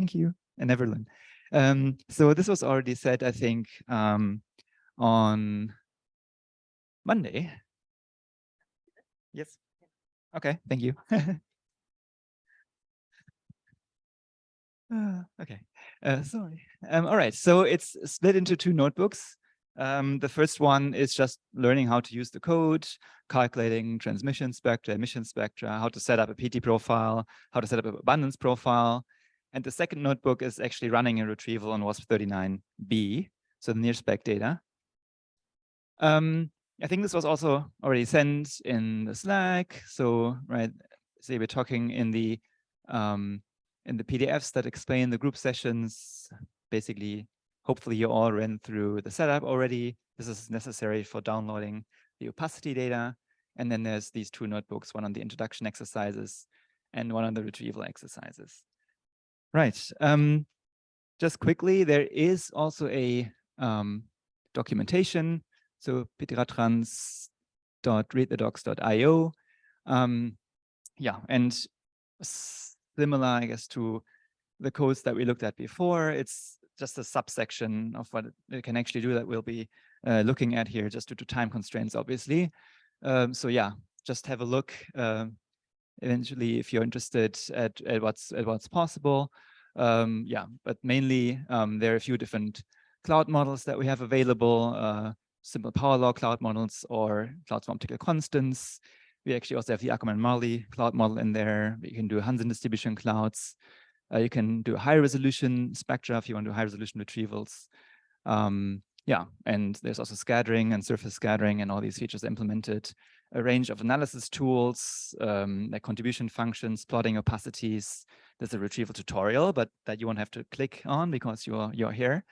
Thank you, and never learn. So this was already said, I think, on Monday. Yes. Okay, thank you. Okay, sorry. All right, so it's split into two notebooks. The first one is just learning how to use the code, calculating transmission spectra, emission spectra, how to set up a PT profile, how to set up an abundance profile. And the second notebook is actually running a retrieval on WASP39b, so the near spec data. I think this was also already sent in the Slack. So, right, say we're talking in the PDFs that explain the group sessions. Basically, hopefully you all ran through the setup already. This is necessary for downloading the opacity data. And then there's these two notebooks, one on the introduction exercises and one on the retrieval exercises. Right. Just quickly, there is also a documentation. So petitRADTRANS.readthedocs.io. Yeah, and similar, I guess, to the codes that we looked at before. It's just a subsection of what it can actually do that we'll be looking at here, just due to time constraints, obviously. So yeah, just have a look. Eventually, if you're interested at what's possible. Yeah, but mainly there are a few different cloud models that we have available, simple power law cloud models or clouds from optical constants. We actually also have the Ackermann-Marley cloud model in there. You can do Hansen distribution clouds. You can do high resolution spectra if you want to do high resolution retrievals. Yeah, and there's also scattering and surface scattering and all these features implemented. A range of analysis tools, like contribution functions, plotting opacities. There's a retrieval tutorial, but that you won't have to click on because you're here.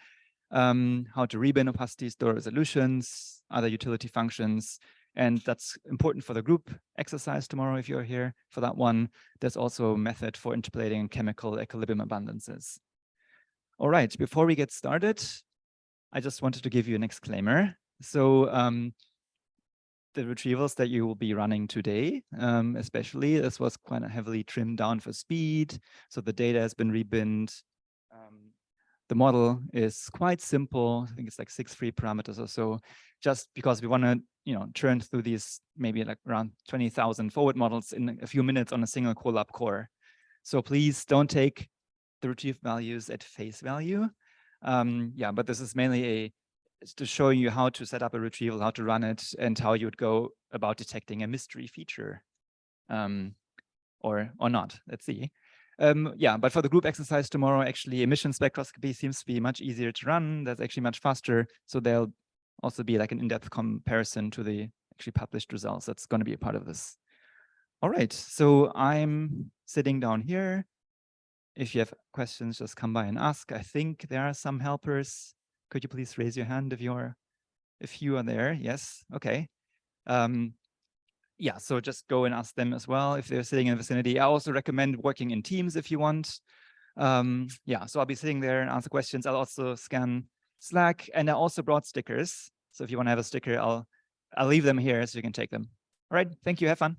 How to rebin opacities, store resolutions, other utility functions. And that's important for the group exercise tomorrow if you're here for that one. There's also a method for interpolating chemical equilibrium abundances. All right, before we get started, I just wanted to give you an exclaimer. So the retrievals that you will be running today, especially, this was quite heavily trimmed down for speed. So the data has been rebinned. The model is quite simple. I think it's like 6 free parameters or so, just because we want to, churn through these maybe like around 20,000 forward models in a few minutes on a single Colab core. So please don't take the retrieved values at face value. Yeah, but this is mainly to show you how to set up a retrieval, how to run it, and how you would go about detecting a mystery feature, or not. Let's see. Yeah, but for the group exercise tomorrow, actually, emission spectroscopy seems to be much easier to run. That's actually much faster. So there'll also be like an in-depth comparison to the actually published results. That's going to be a part of this. All right, so I'm sitting down here. If you have questions, just come by and ask. I think there are some helpers. Could you please raise your hand if you are there? Yes, okay. Yeah, so just go and ask them as well if they're sitting in the vicinity. I also recommend working in teams if you want. Yeah, so I'll be sitting there and answer questions. I'll also scan Slack, and I also brought stickers. So if you want to have a sticker, I'll leave them here so you can take them. All right, thank you. Have fun.